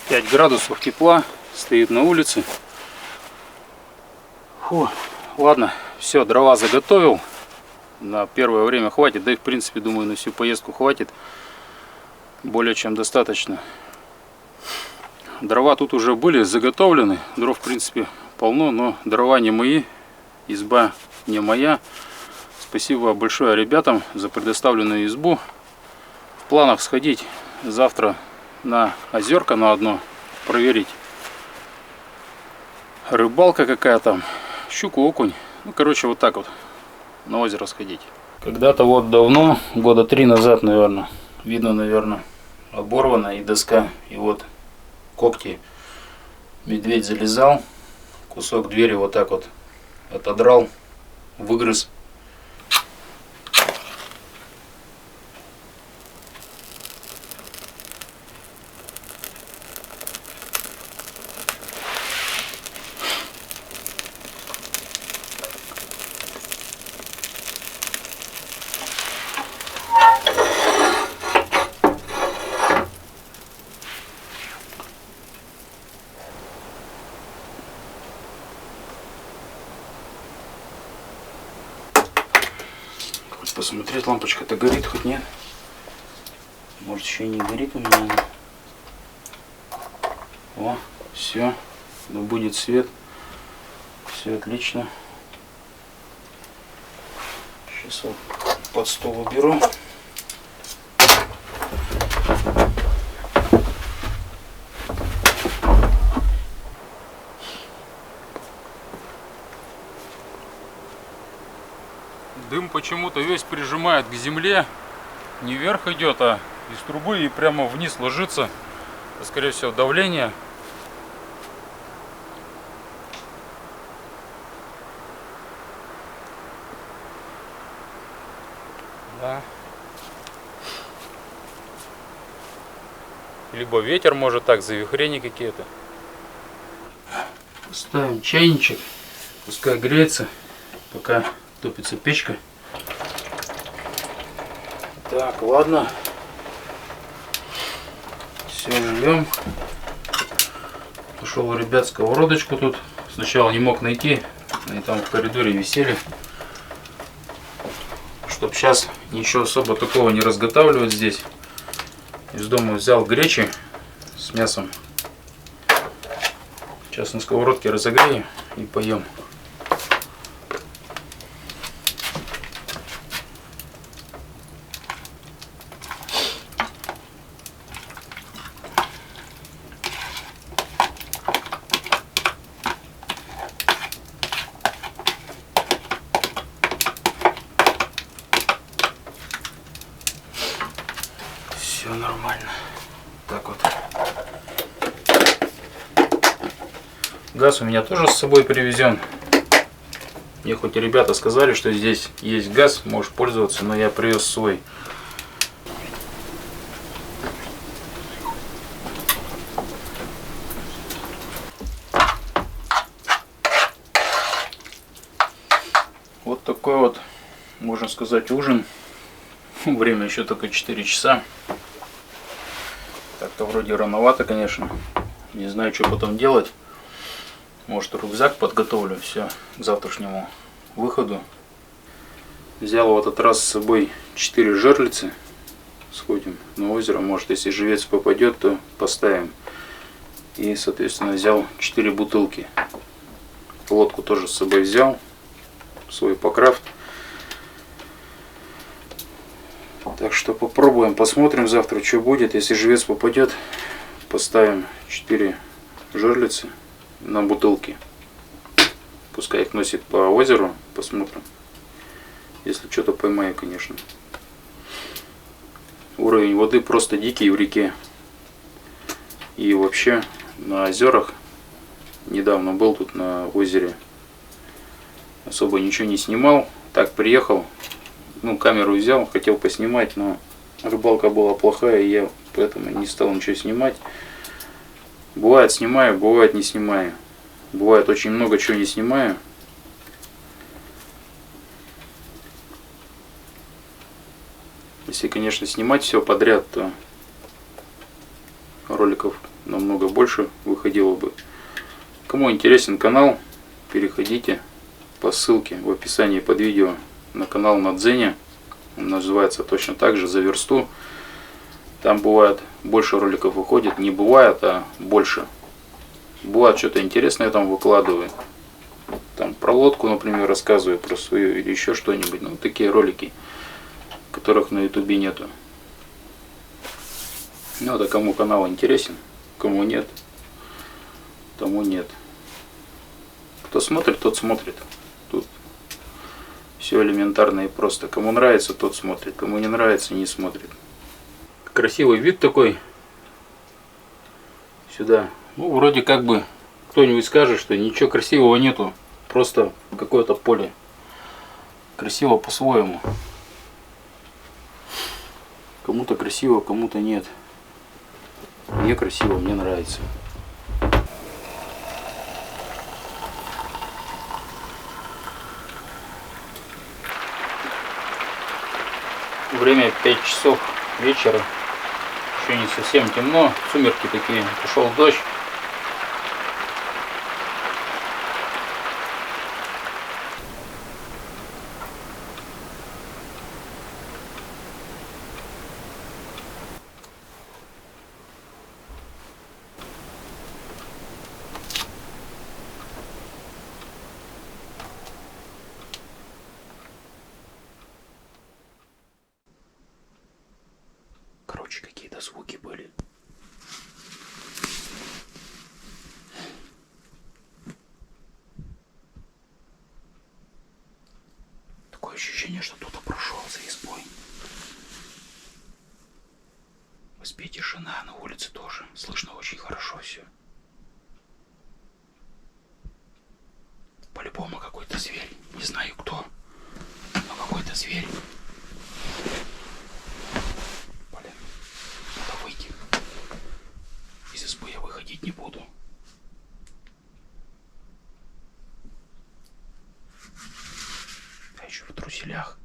5 градусов тепла, стоит на улице. Фу, ладно, все, дрова заготовил. На первое время хватит, да и в принципе, думаю, на всю поездку хватит. Более чем достаточно. Дрова тут уже были заготовлены, дров в принципе полно, но дрова не мои, изба не моя. Спасибо большое ребятам за предоставленную избу. В планах сходить завтра на озерко на одно, проверить. Рыбалка какая там, щуку, окунь. Ну, короче, вот так вот на озеро сходить. Когда-то вот давно, года 3 назад, наверное, видно, наверное, оборвана и доска. И вот когти. Медведь залезал, кусок двери вот так вот отодрал, выгрыз. Посмотреть, лампочка-то горит, хоть нет. Может, еще и не горит у меня. О, все. Да будет свет. Все отлично. Сейчас вот под стол уберу. Дым почему-то весь прижимает к земле, не вверх идет, а из трубы и прямо вниз ложится. Это, скорее всего, давление. Да. Либо ветер, может так, завихрения какие-то. Ставим чайничек, пускай греется, пока топится печка. Так, ладно. Все, живем. Пошел у ребят сковородочку тут. Сначала не мог найти. Они там в коридоре висели. Чтоб сейчас ничего особо такого не разготавливать здесь. Из дома взял гречи с мясом. Сейчас на сковородке разогрею и поем. Все нормально. Так вот. Газ у меня тоже с собой привезен. Мне хоть и ребята сказали, что здесь есть газ, можешь пользоваться, но я привез свой. Вот такой вот, можно сказать, ужин. Время еще только 4 часа. Так-то вроде рановато, конечно. Не знаю, что потом делать. Может, рюкзак подготовлю. Все, к завтрашнему выходу. Взял в этот раз с собой 4 жерлицы. Сходим на озеро. Может, если живец попадет, то поставим. И, соответственно, взял 4 бутылки. Лодку тоже с собой взял. Свой покрафт. Так что попробуем, посмотрим завтра, что будет. Если живец попадет, поставим 4 жерлицы на бутылки. Пускай их носит по озеру, посмотрим. Если что-то поймаю, конечно. Уровень воды просто дикий в реке. И вообще на озерах, недавно был тут на озере, особо ничего не снимал. Так приехал. Ну, камеру взял, хотел поснимать, но рыбалка была плохая, и я поэтому не стал ничего снимать. Бывает снимаю, бывает не снимаю. Бывает очень много чего не снимаю. Если, конечно, снимать все подряд, то роликов намного больше выходило бы. Кому интересен канал, переходите по ссылке в описании под видео на канал на Дзене. Он называется точно так же «За версту». Там бывает больше роликов выходит, не бывает, а больше. Бывает что-то интересное я там выкладываю. Там про лодку, например, рассказываю про свою или еще что-нибудь. Ну, такие ролики, которых на ютубе нету. Ну, это кому канал интересен, кому нет, тому нет. Кто смотрит, тот смотрит. Тут все элементарно и просто. Кому нравится, тот смотрит. Кому не нравится, не смотрит. Красивый вид такой. Сюда. Ну, вроде как бы кто-нибудь скажет, что ничего красивого нету. Просто какое-то поле. Красиво по-своему. Кому-то красиво, кому-то нет. Мне красиво, мне нравится. Время 5 часов вечера. Еще не совсем темно. Сумерки такие. Пошел дождь. Короче, какие-то звуки были. Такое ощущение, что кто-то прошел за избой. В избе тишина, на улице тоже. Слышно очень хорошо все. По-любому какой-то зверь. Не знаю кто, но какой-то зверь. Блин, надо выйти. Из избы я выходить не буду. А еще в труселях.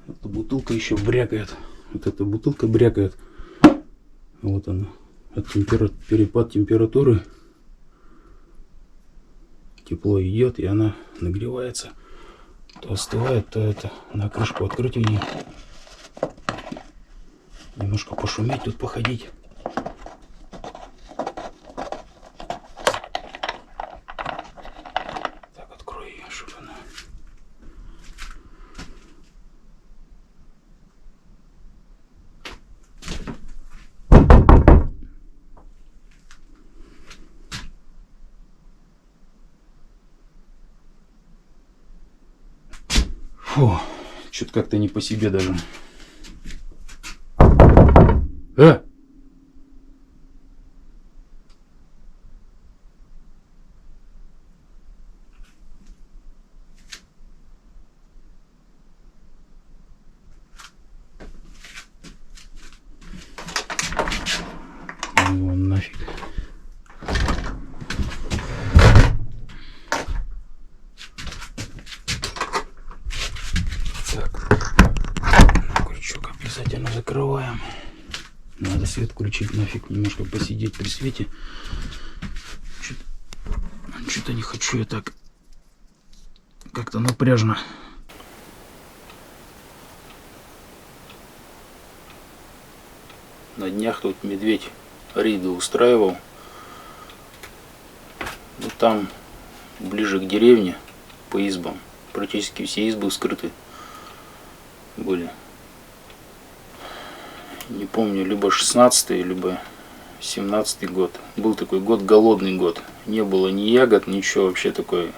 Эта бутылка еще брякает. Вот эта бутылка брякает. Вот она. Перепад температуры. Тепло идет, и она нагревается. То остывает, то это. На крышку открыть у нее. Немножко пошуметь, тут походить. Так, открою ее, чтобы она... Фу, что-то как-то не по себе даже. Ну его нафиг. Так, крючок обязательно закрываем. Надо свет включить нафиг, немножко посидеть при свете. Что-то не хочу я так. Как-то напряжно. На днях тут медведь рейды устраивал. Ну, там, ближе к деревне, по избам, практически все избы скрыты были. Не помню, либо 16-й, либо 17-й год. Был такой год, голодный год. Не было ни ягод, ничего, вообще такой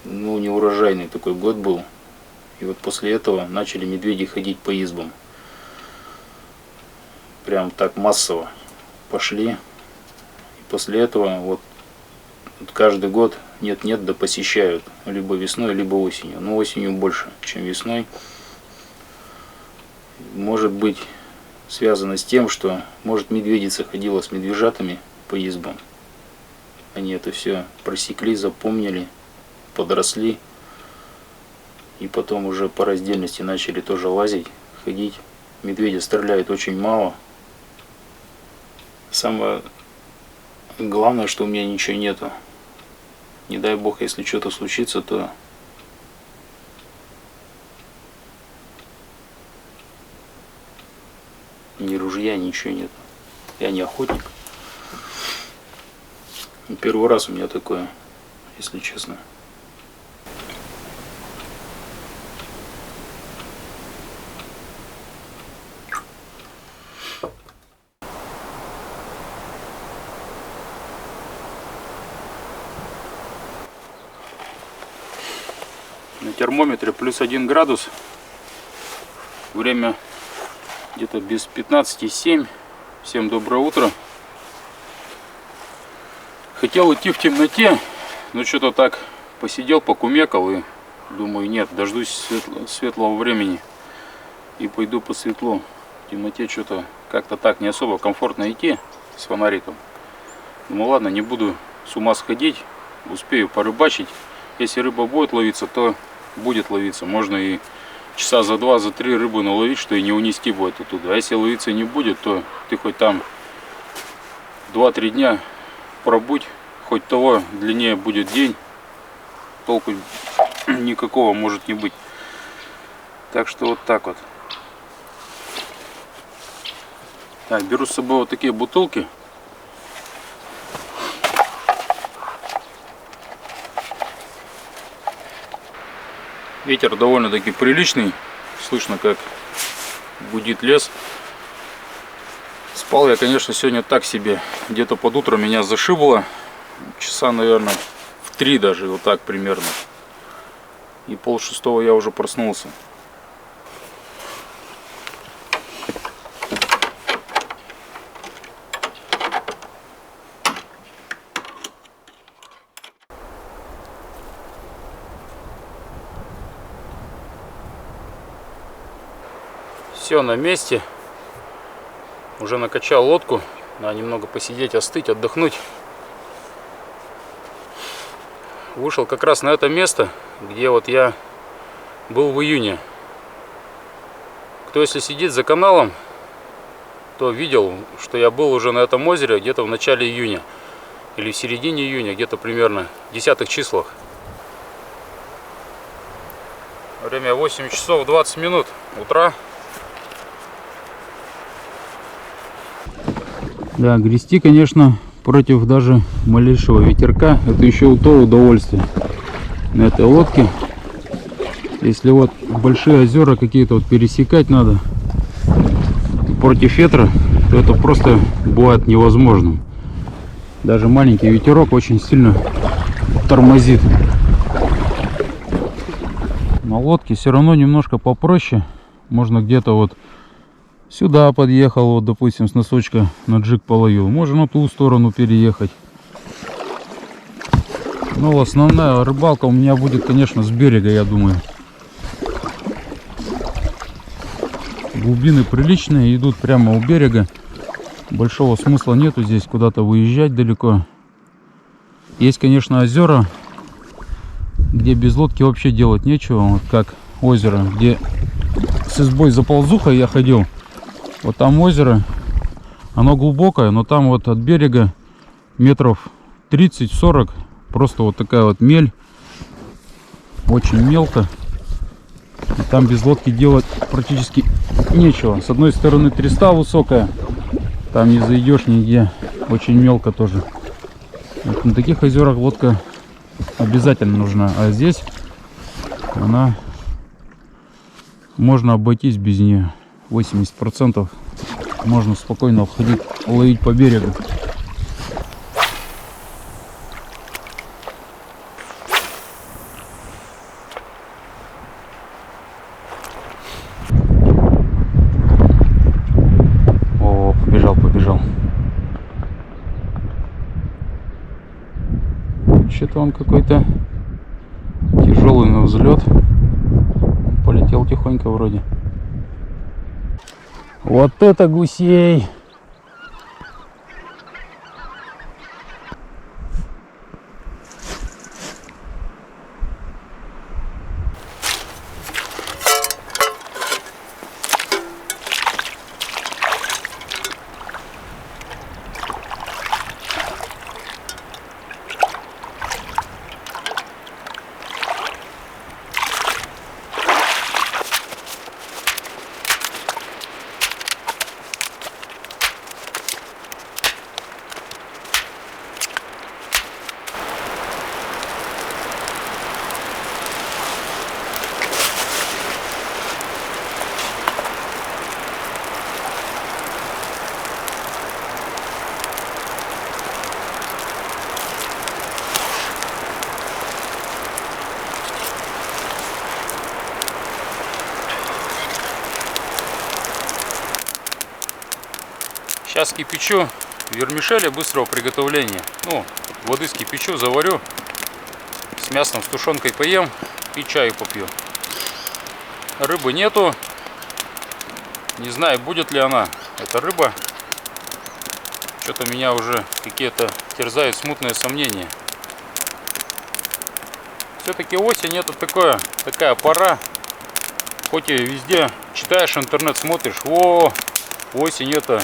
ну, неурожайный такой год был. И вот после этого начали медведи ходить по избам. Прям так массово пошли. И после этого вот каждый год нет-нет, да посещают. Либо весной, либо осенью. Но осенью больше, чем весной. Может быть связано с тем, что, может, медведица ходила с медвежатами по избам. Они это все просекли, запомнили, подросли. И потом уже по раздельности начали тоже лазить, ходить. Медведя стреляют очень мало. Самое главное, что у меня ничего нету. Не дай бог, если что-то случится, то ни ружья, ничего нет. Я не охотник. Первый раз у меня такое, если честно. На термометре +1 градус. Время где-то без 15:07. Всем доброе утро. Хотел идти в темноте, но что-то так посидел, покумекал и думаю, нет, дождусь светлого времени и пойду по светлу. В темноте что-то как-то так не особо комфортно идти с фонариком. Ну ладно, не буду с ума сходить, успею порыбачить. Если рыба будет ловиться, то будет ловиться. Можно и часа за 2, за 3 рыбу наловить, что и не унести будет оттуда. А если ловиться не будет, то ты хоть там 2-3 дня пробудь, хоть того длиннее будет день, толку никакого может не быть. Так что вот так вот. Так, беру с собой вот такие бутылки. Ветер довольно-таки приличный. Слышно, как гудит лес. Спал я, конечно, сегодня так себе. Где-то под утро меня зашибло. Часа, наверное, в 3 даже, вот так примерно. И 5:30 я уже проснулся. Все на месте. Уже накачал лодку. Надо немного посидеть, остыть, отдохнуть. Вышел как раз на это место, где вот я был в июне. Кто если сидит за каналом, то видел, что я был уже на этом озере где-то в начале июня. Или в середине июня, где-то примерно в 10-х числах. Время 8 часов 20 минут утра. Да, грести, конечно, против даже малейшего ветерка, это еще то удовольствие на этой лодке. Если вот большие озера какие-то вот пересекать надо против ветра, то это просто бывает невозможным. Даже маленький ветерок очень сильно тормозит. На лодке все равно немножко попроще. Можно где-то вот сюда подъехал, вот, допустим, с носочка на джиг половил. Можно на ту сторону переехать. Но основная рыбалка у меня будет, конечно, с берега, я думаю. Глубины приличные, идут прямо у берега. Большого смысла нету здесь куда-то выезжать далеко. Есть, конечно, озера, где без лодки вообще делать нечего. Вот как озеро, где с избой за ползухой я ходил. Вот там озеро, оно глубокое, но там вот от берега метров 30-40 просто вот такая вот мель, очень мелко. И там без лодки делать практически нечего. С одной стороны треста высокая, там не зайдешь нигде, очень мелко тоже. Вот на таких озерах лодка обязательно нужна, а здесь она можно обойтись без нее. 80% можно спокойно входить, ловить по берегу. Что-то он какой-то тяжелый на взлет. Полетел тихонько вроде. Вот это гусей! Сейчас кипячу вермишели быстрого приготовления. Ну, воды скипячу, заварю. С мясом, с тушенкой поем и чаю попью. Рыбы нету. Не знаю, будет ли она, эта рыба. Что-то меня уже какие-то терзают смутные сомнения. Все-таки осень это такая пора. Хоть и везде читаешь интернет, смотришь, о, осень это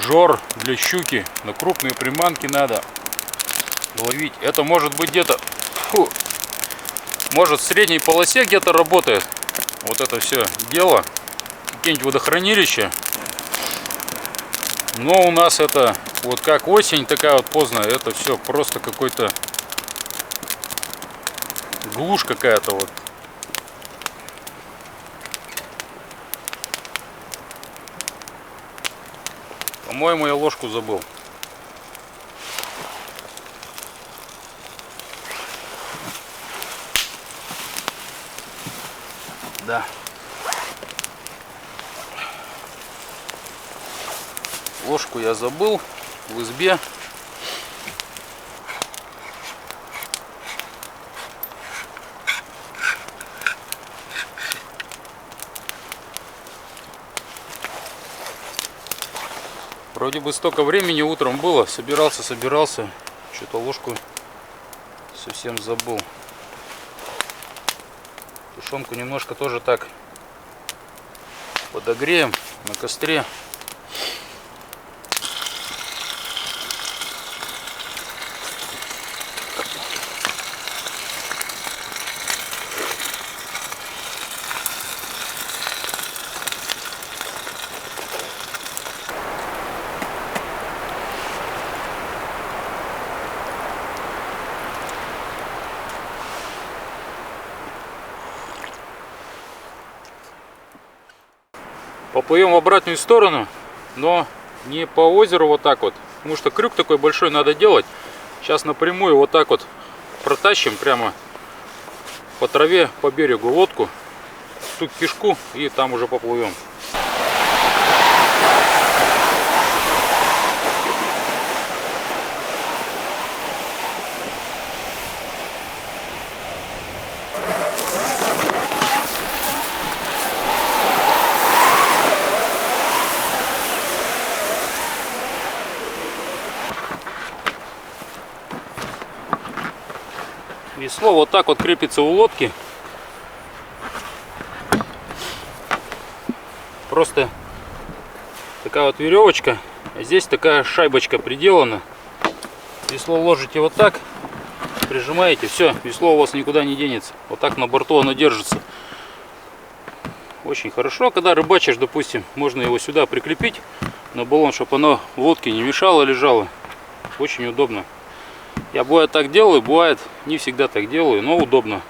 жор для щуки, на крупные приманки надо ловить. Это может быть где-то, может в средней полосе где-то работает. Вот это все дело, какие-нибудь водохранилища. Но у нас это вот как осень такая вот поздно, это все просто какой-то глушь какая-то вот. По-моему, я ложку забыл. Да. Ложку я забыл в избе. Вроде бы столько времени утром было, собирался, что-то ложку совсем забыл. Тушенку немножко тоже так подогреем на костре. Поплывем в обратную сторону, но не по озеру вот так вот, потому что крюк такой большой надо делать. Сейчас напрямую вот так вот протащим прямо по траве, по берегу лодку, тут кишку и там уже поплывем. Весло вот так вот крепится у лодки. Просто такая вот веревочка. А здесь такая шайбочка приделана. Весло ложите вот так, прижимаете, все, весло у вас никуда не денется. Вот так на борту оно держится. Очень хорошо, когда рыбачишь, допустим, можно его сюда прикрепить на баллон, чтобы оно в лодке не мешало, лежало. Очень удобно. Я бывает так делаю, бывает не всегда так делаю, но удобно.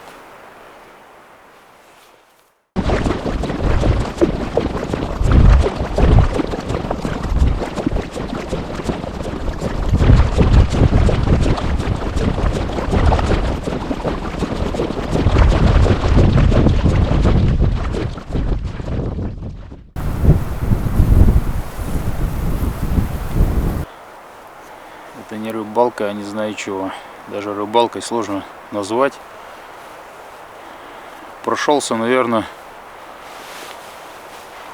Это не рыбалка, а не знаю чего. даже рыбалкой сложно назвать. Прошелся, наверное,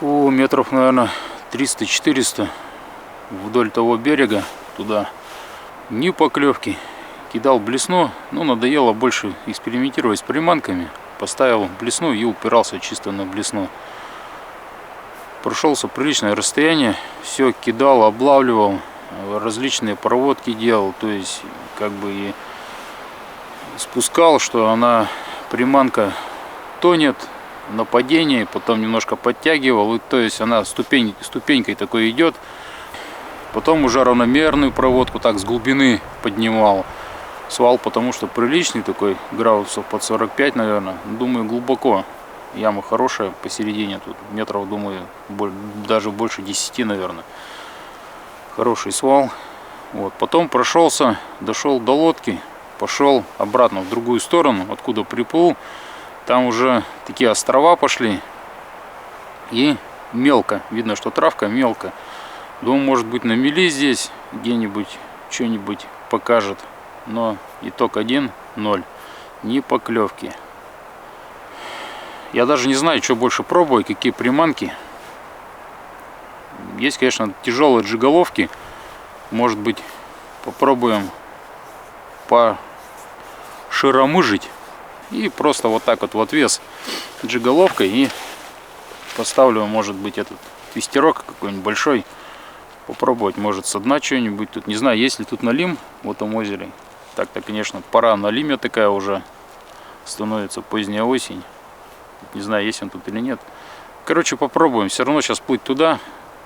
метров, наверное, 300-400 вдоль того берега туда. Ни поклевки. Кидал блесну, но надоело больше экспериментировать с приманками. Поставил блесну и упирался чисто на блесну. Прошелся приличное расстояние, все кидал, облавливал, различные проводки делал, то есть как бы и спускал, что она, приманка тонет на падении, потом немножко подтягивал, и, то есть она ступенькой такой идет. Потом уже равномерную проводку так с глубины поднимал. Свал потому что приличный такой, градусов под 45, наверное. Думаю, глубоко. Яма хорошая посередине, тут метров, думаю, даже больше 10, наверное. Хороший свал. Вот. Потом прошелся, дошел до лодки, пошел обратно в другую сторону, откуда приплыл. Там уже такие острова пошли. И мелко. Видно, что травка мелко. Думаю, может быть, на мели здесь где-нибудь что-нибудь покажет. Но итог 1-0. Ни поклевки. Я даже не знаю, что больше пробовать, какие приманки. Есть, конечно, тяжелые джиголовки. Может быть, попробуем поширомыжить. И просто вот так вот в отвес джиголовкой. И поставлю, может быть, этот твистерок какой-нибудь большой. Попробовать, может, со дна что-нибудь тут. Не знаю, есть ли тут налим в этом озере. Так-то, конечно, пора налима такая уже. Становится поздняя осень. Не знаю, есть он тут или нет. Короче, попробуем. Все равно сейчас плыть туда.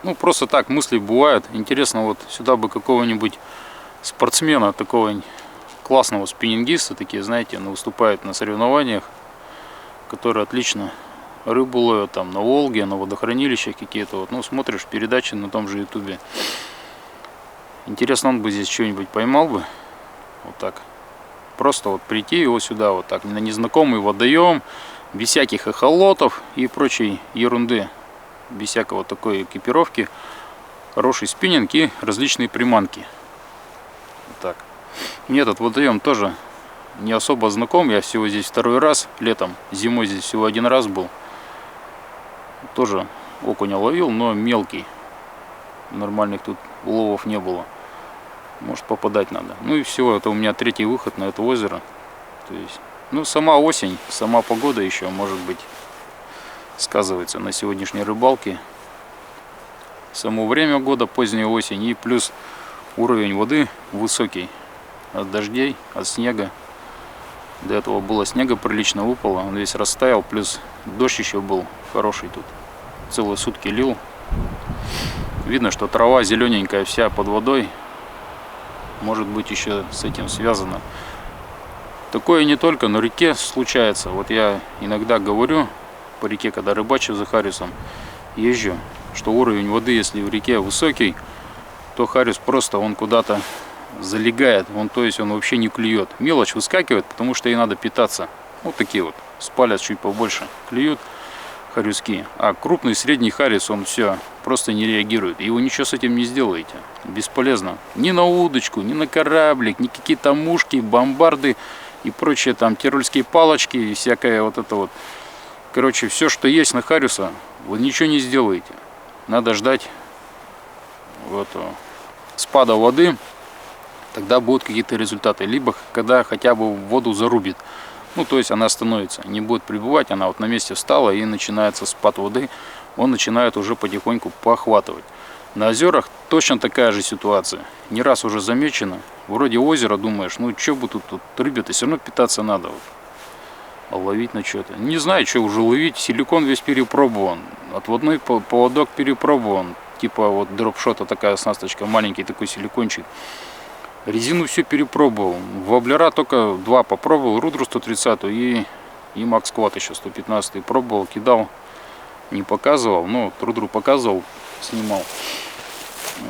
Ну, просто так мысли бывают. Интересно, вот сюда бы какого-нибудь спортсмена, такого классного спиннингиста, такие, знаете, выступают на соревнованиях, которые отлично рыбу ловят там на Волге, на водохранилищах какие-то. Вот, ну, смотришь передачи на том же ютубе. Интересно, он бы здесь что-нибудь поймал бы. Вот так. Просто вот прийти его сюда, вот так, на незнакомый водоем, без всяких эхолотов и прочей ерунды. Без всякого такой экипировки. Хороший спиннинг и различные приманки. Вот так. Мне этот водоем тоже не особо знаком. Я всего здесь второй раз. Летом, зимой здесь всего один раз был. Тоже окуня ловил, но мелкий. Нормальных тут уловов не было. Может, попадать надо. Ну и все, это у меня третий выход на это озеро. То есть, ну, сама осень, сама погода еще, может быть, сказывается на сегодняшней рыбалке. Само время года, поздняя осень, и плюс уровень воды высокий. От дождей, от снега. До этого было снега прилично выпало, он весь растаял, плюс дождь еще был хороший тут. Целые сутки лил. Видно, что трава зелененькая вся под водой. Может быть, еще с этим связано. Такое не только на реке случается. Вот я иногда говорю по реке, когда рыбачу за хариусом, езжу, что уровень воды, если в реке высокий, то хариус просто он куда-то залегает. То есть он вообще не клюет. Мелочь выскакивает, потому что ей надо питаться. Вот такие вот, с палец чуть побольше клюют хариуски. А крупный, средний хариус, он все, просто не реагирует. И вы ничего с этим не сделаете. Бесполезно. Ни на удочку, ни на кораблик, ни какие-то мушки, бомбарды и прочие там тирольские палочки и всякое вот это вот. Короче, все, что есть на хариуса, вы ничего не сделаете. Надо ждать вот спада воды, тогда будут какие-то результаты. Либо когда хотя бы воду зарубит. Ну, то есть она становится, не будет прибывать, она вот на месте встала и начинается спад воды, он начинает уже потихоньку похватывать. На озерах точно такая же ситуация. Не раз уже замечено. Вроде озера, думаешь, ну что бы тут рыбе-то, все равно питаться надо. Вот. А ловить на что-то. Не знаю, что уже ловить, силикон весь перепробован. Отводной поводок перепробован. Типа вот дропшота такая оснасточка, маленький такой силикончик. Резину все перепробовал. Воблера только 2 попробовал. Рудру 130 и Max Quad еще 115 пробовал, кидал. Не показывал. Но рудру показывал, снимал.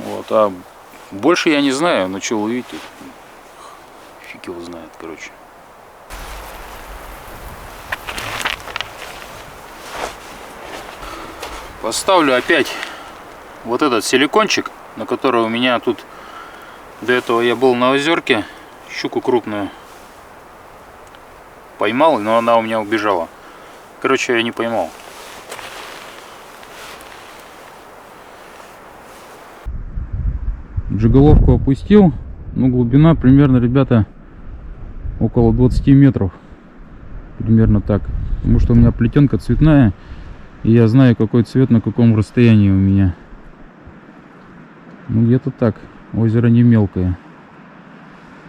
Вот. А больше я не знаю, на что ловить тут. Фиг его знает, короче. Поставлю опять вот этот силикончик, на который у меня тут до этого я был на озерке. щуку крупную поймал, но она у меня убежала. Короче, я не поймал. Джиголовку опустил. Ну, глубина примерно, ребята, около 20 метров. Примерно так. Потому что у меня плетенка цветная. И я знаю, какой цвет на каком расстоянии у меня. Ну, где-то так. Озеро не мелкое.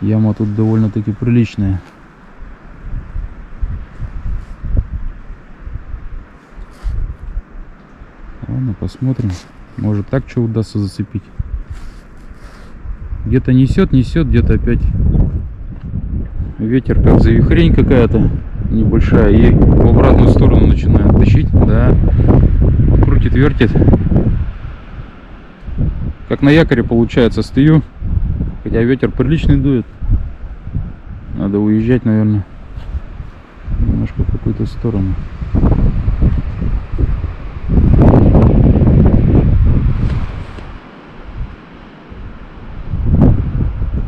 Яма тут довольно-таки приличная. Ладно, посмотрим. Может, так что удастся зацепить. Где-то несет, где-то опять ветер, как завихрень какая-то небольшая, и в обратную сторону начинает тащить. Да, крутит, вертит. Как на якоре получается, стою, хотя ветер приличный дует. Надо уезжать, наверное, немножко в какую-то сторону.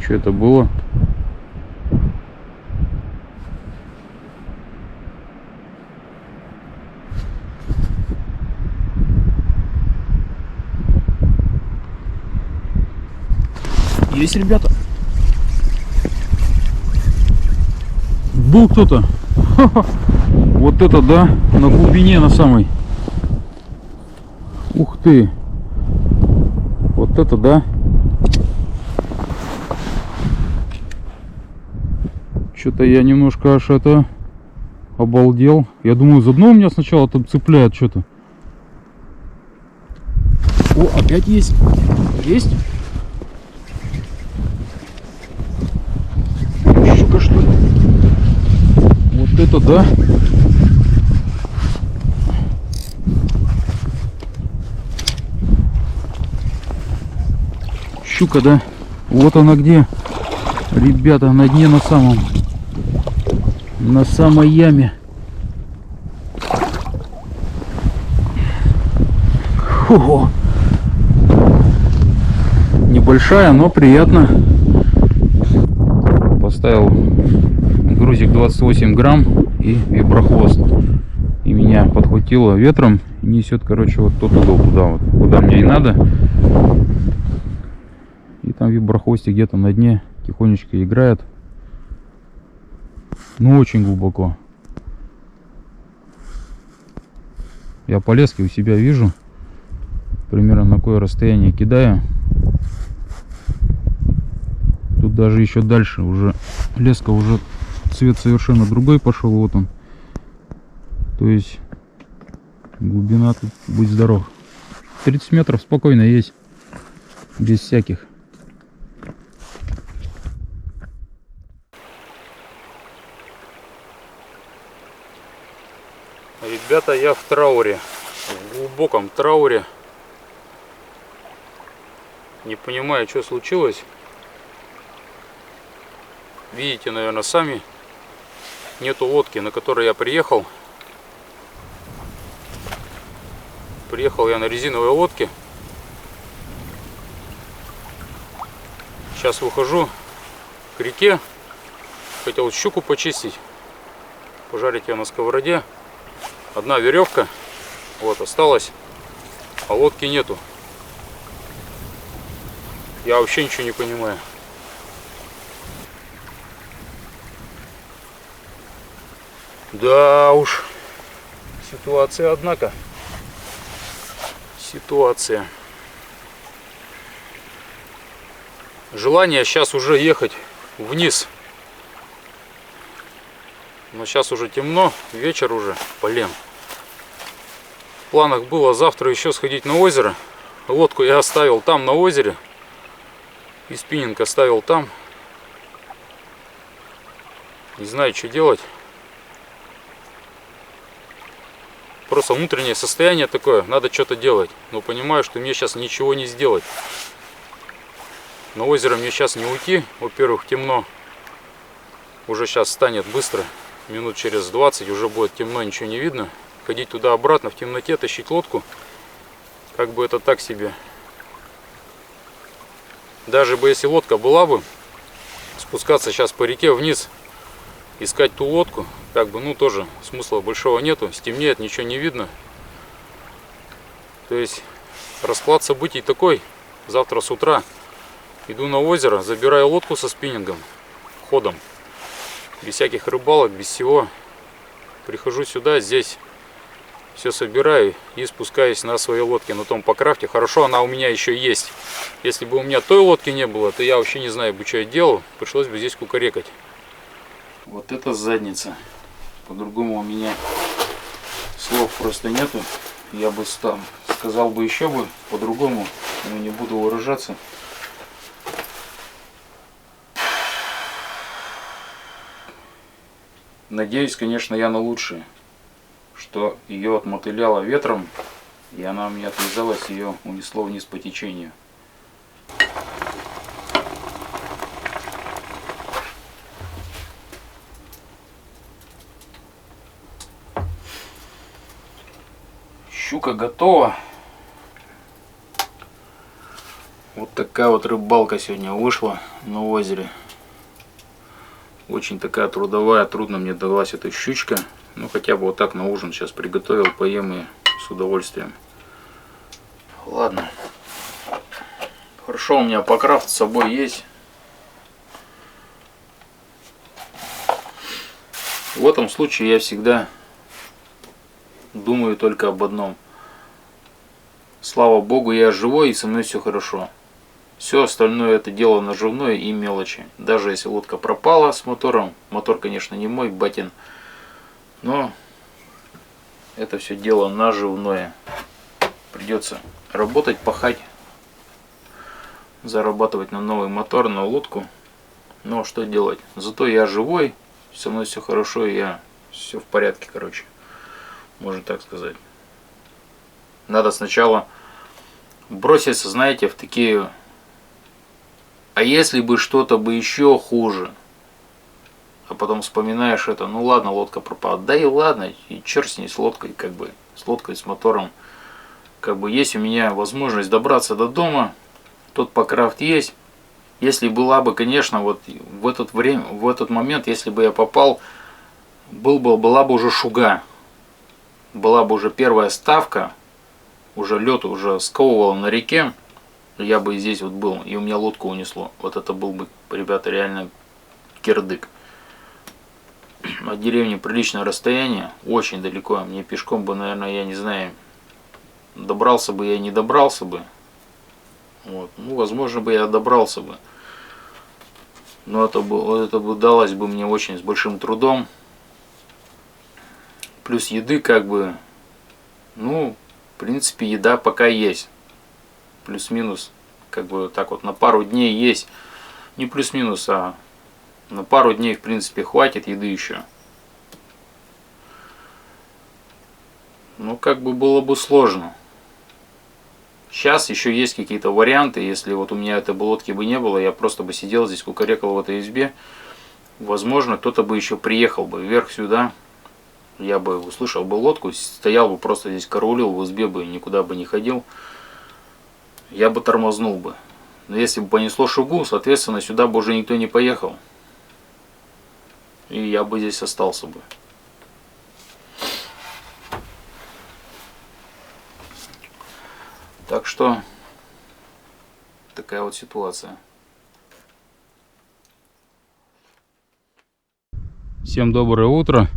Что это было? Есть, ребята. Был кто-то. Вот это да, на глубине, на самой. Ух ты. Вот это да. Что-то я немножко аж это обалдел. Я думаю, за дно у меня сначала там цепляет что-то. О, опять есть. Есть? Щука, что ли? Вот это да. Щука, да. Вот она где. Ребята, на дне, на самом. На самой яме. Ого. Небольшая, но приятно. Поставил грузик 28 грамм и виброхвост. И меня подхватило ветром. Несет, короче, вот тот угол, куда мне и надо. И там виброхвостик где-то на дне тихонечко играет. Ну, очень глубоко. Я по леске у себя вижу. Примерно на какое расстояние кидаю. Тут даже еще дальше уже леска, уже цвет совершенно другой пошел. Вот он. То есть глубина тут, будь здоров. 30 метров спокойно есть. Без всяких. Ребята, я в трауре, в глубоком трауре. Не понимаю, что случилось. Видите, наверное, сами. Нету лодки, на которой я приехал. Приехал я на резиновой лодке. Сейчас выхожу к реке. Хотел щуку почистить. Пожарить ее на сковороде. Одна веревка вот осталась, а лодки нету. Я вообще ничего не понимаю. Да уж, ситуация, однако. Ситуация. Желание сейчас уже ехать вниз. Но сейчас уже темно, вечер уже, блин. В планах было завтра еще сходить на озеро. Лодку я оставил там на озере. И спиннинг оставил там. Не знаю, что делать. Просто внутреннее состояние такое, надо что-то делать. Но понимаю, что мне сейчас ничего не сделать. На озеро мне сейчас не уйти. Во-первых, темно. Уже сейчас станет быстро. Минут через 20 уже будет темно, ничего не видно. Ходить туда-обратно в темноте, тащить лодку, как бы это так себе. Даже бы если лодка была бы, спускаться сейчас по реке вниз, искать ту лодку. Как бы, ну, тоже смысла большого нету. Стемнеет, ничего не видно. То есть расклад событий такой. Завтра с утра иду на озеро, забираю лодку со спиннингом, ходом. Без всяких рыбалок, без всего. Прихожу сюда, здесь все собираю и спускаюсь на своей лодке, на том покрафте. Хорошо, она у меня еще есть. Если бы у меня той лодки не было, то я вообще не знаю, бы что я делал. Пришлось бы здесь кукарекать. Вот это задница. По-другому у меня слов просто нету. Я бы сказал бы еще бы по-другому, но не буду выражаться. Надеюсь, конечно, я на лучшее, что ее отмотыляло ветром, и она у меня отвязалась, ее унесло вниз по течению. Щука готова. Вот такая вот рыбалка сегодня вышла на озере. Очень такая трудовая, трудно мне далась эта щучка. Ну хотя бы вот так на ужин сейчас приготовил, поем и с удовольствием. Ладно. Хорошо, у меня покрафт с собой есть. В этом случае я всегда думаю только об одном. Слава Богу, я живой и со мной все хорошо. Все остальное это дело наживное и мелочи. Даже если лодка пропала с мотором, мотор, конечно, не мой, батин, но это все дело наживное. Придется работать, пахать, зарабатывать на новый мотор, на лодку. Но что делать? Зато я живой, со мной все хорошо, и я все в порядке, короче. Можно так сказать. Надо сначала броситься, знаете, в такие... А если бы что-то бы еще хуже? А потом вспоминаешь это, ну ладно, лодка пропала. Да и ладно, и черт с ней, с лодкой, как бы, с лодкой, с мотором. Как бы есть у меня возможность добраться до дома, тот покрафт есть. Если была бы, конечно, вот в этот момент, если бы я попал, была бы уже шуга. Была бы уже первая ставка, уже лед уже сковывал на реке, я бы здесь вот был, и у меня лодку унесло. Вот это был бы, ребята, реально кирдык. От деревни приличное расстояние, очень далеко. Мне пешком бы, наверное, я не знаю, добрался бы я, не добрался бы. Вот. Ну, возможно бы я добрался бы. Но это бы далось бы мне очень с большим трудом. Плюс еды как бы, ну, в принципе, еда пока есть. Плюс-минус, как бы так вот на пару дней есть. Не плюс-минус, а на пару дней, в принципе, хватит еды еще. Ну, как бы было бы сложно. Сейчас еще есть какие-то варианты. Если вот у меня этой лодки бы не было, я просто бы сидел здесь, кукарекал в этой избе. Возможно, кто-то бы еще приехал бы вверх сюда. Я бы услышал бы лодку, стоял бы просто здесь, караулил в избе бы, никуда бы не ходил. Я бы тормознул бы. Но если бы понесло шугу, соответственно, сюда бы уже никто не поехал. И я бы здесь остался бы. Так что, такая вот ситуация. Всем доброе утро.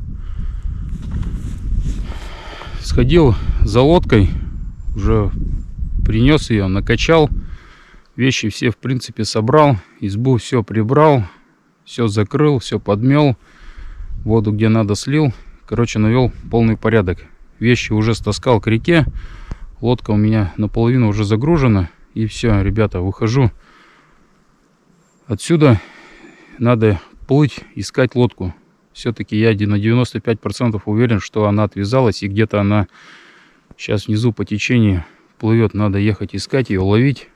Сходил за лодкой, уже принес ее, накачал, вещи все в принципе собрал, избу все прибрал, все закрыл, все подмел, воду где надо слил, короче, навел полный порядок. Вещи уже стаскал к реке, лодка у меня наполовину уже загружена, и все, ребята, выхожу отсюда, надо плыть, искать лодку. Все-таки я на 95% уверен, что она отвязалась, и где-то она сейчас внизу по течению плывет. Надо ехать искать ее, ловить.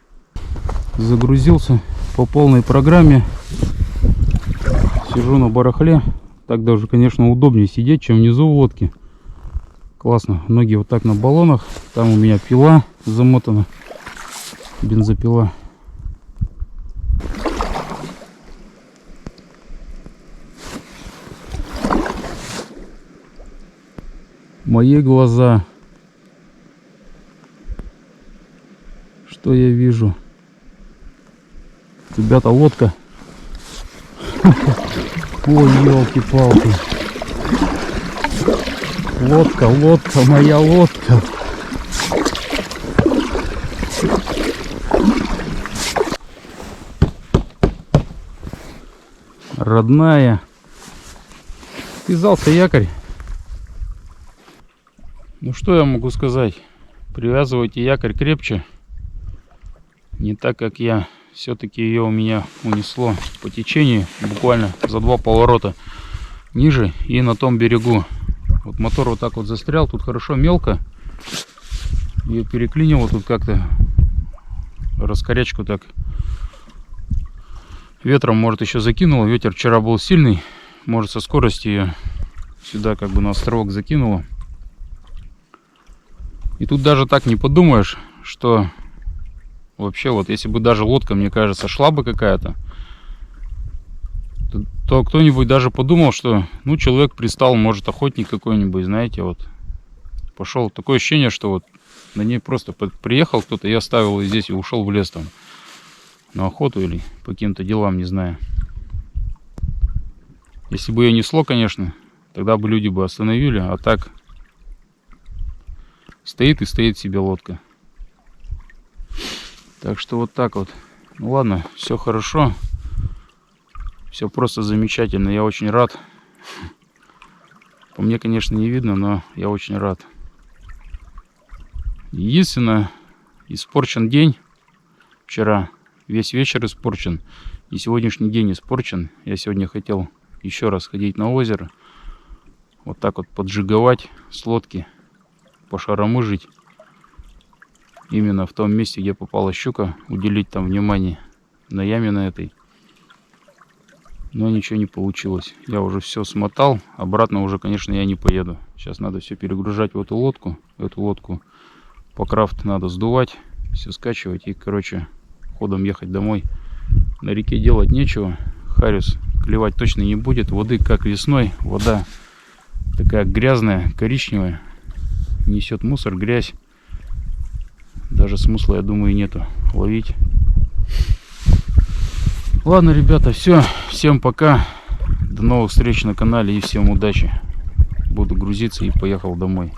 Загрузился по полной программе. Сижу на барахле. Так даже, конечно, удобнее сидеть, чем внизу в лодке. Классно. Ноги вот так на баллонах. Там у меня пила замотана. Бензопила. мои глаза. Что я вижу? Ребята, лодка. Ой, елки-палки. Лодка, лодка, моя лодка. Родная. Связался якорь. Ну что я могу сказать? Привязывайте якорь крепче. Не так, как я. Все-таки ее у меня унесло по течению. Буквально за 2 поворота ниже и на том берегу. Вот мотор вот так вот застрял. Тут хорошо мелко. Ее переклинило тут как-то. Раскорячку так. Ветром, может, еще закинуло. Ветер вчера был сильный. Может, со скорости ее сюда как бы на островок закинуло. И тут даже так не подумаешь, что вообще вот если бы даже лодка, мне кажется, шла бы какая-то, то кто-нибудь даже подумал, что ну человек пристал, может охотник какой-нибудь, знаете, вот пошел. Такое ощущение, что вот на ней просто приехал кто-то и оставил ее здесь и ушел в лес там на охоту или по каким-то делам, не знаю. Если бы ее несло, конечно, тогда бы люди бы остановили, а так стоит и стоит себе лодка. Так что вот так вот. Ну ладно, все хорошо. Все просто замечательно. Я очень рад. По мне, конечно, не видно, но я очень рад. Единственное, испорчен день вчера. Весь вечер испорчен. И сегодняшний день испорчен. Я сегодня хотел еще раз ходить на озеро. Вот так вот поджиговать с лодки. Пошаромыжить. Именно в том месте, где попала щука. Уделить там внимание на яме на этой. Но ничего не получилось. Я уже все смотал. Обратно уже, конечно, я не поеду. Сейчас надо все перегружать в эту лодку. Эту лодку по крафту надо сдувать. Все скачивать и, короче, ходом ехать домой. На реке делать нечего. Хариус клевать точно не будет. Воды как весной. Вода такая грязная, коричневая. Несет мусор, грязь. Даже смысла, я думаю, нету ловить. Ладно, ребята, все. Всем пока. До новых встреч на канале и всем удачи. Буду грузиться и поехал домой.